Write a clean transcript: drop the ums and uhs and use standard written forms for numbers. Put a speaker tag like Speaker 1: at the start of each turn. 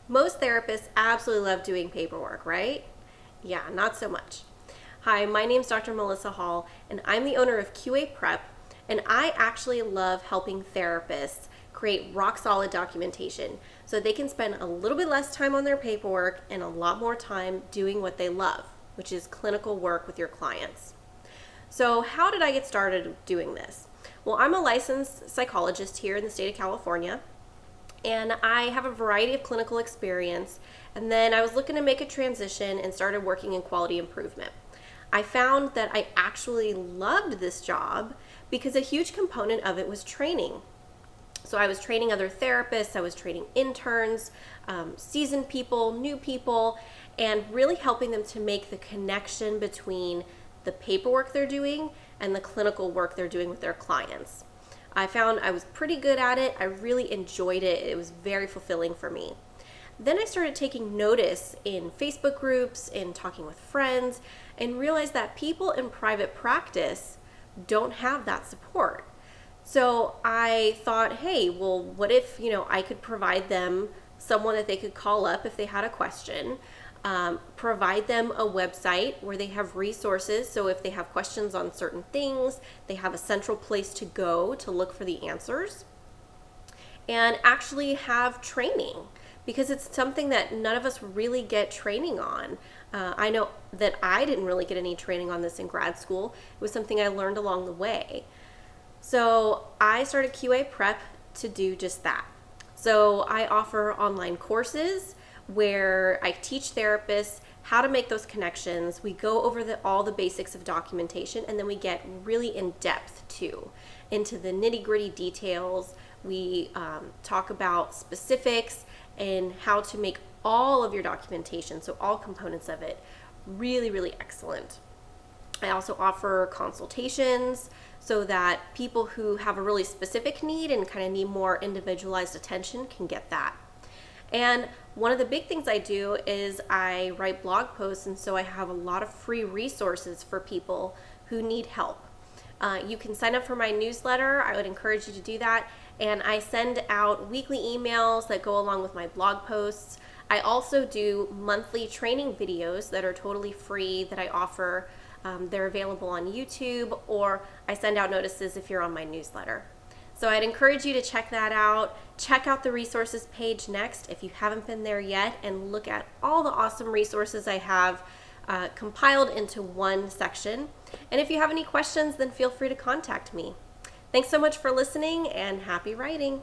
Speaker 1: Most therapists absolutely love doing paperwork, right? Yeah, not so much. Hi, my name's Dr. Melissa Hall, and I'm the owner of QA Prep, and I actually love helping therapists create rock solid documentation so they can spend a little bit less time on their paperwork and a lot more time doing what they love, which is clinical work with your clients. So, how did I get started doing this? Well, I'm a licensed psychologist here in the state of California, and I have a variety of clinical experience. And then I was looking to make a transition and started working in quality improvement. I found that I actually loved this job because a huge component of it was training. So I was training other therapists, I was training interns, seasoned people, new people, and really helping them to make the connection between the paperwork they're doing and the clinical work they're doing with their clients. I found I was pretty good at it. I really enjoyed it. It was very fulfilling for me. Then I started taking notice in Facebook groups and talking with friends and realized that people in private practice don't have that support. So I thought, hey, well, what if, I could provide them someone that they could call up if they had a question, provide them a website where they have resources. So if they have questions on certain things, they have a central place to go to look for the answers, and actually have training, because it's something that none of us really get training on. I know that I didn't really get any training on this in grad school. It was something I learned along the way. So I started QA Prep to do just that. So I offer online courses where I teach therapists how to make those connections. We go over all the basics of documentation, and then we get really in depth too, into the nitty-gritty details. We talk about specifics and how to make all of your documentation, so all components of it, really, really excellent. I also offer consultations so that people who have a really specific need and kind of need more individualized attention can get that. And one of the big things I do is I write blog posts, and so I have a lot of free resources for people who need help. You can sign up for my newsletter. I would encourage you to do that. And I send out weekly emails that go along with my blog posts. I also do monthly training videos that are totally free that I offer. They're available on YouTube, or I send out notices if you're on my newsletter. So I'd encourage you to check that out. Check out the resources page next if you haven't been there yet, and look at all the awesome resources I have compiled into one section. And if you have any questions, then feel free to contact me. Thanks so much for listening, and happy writing.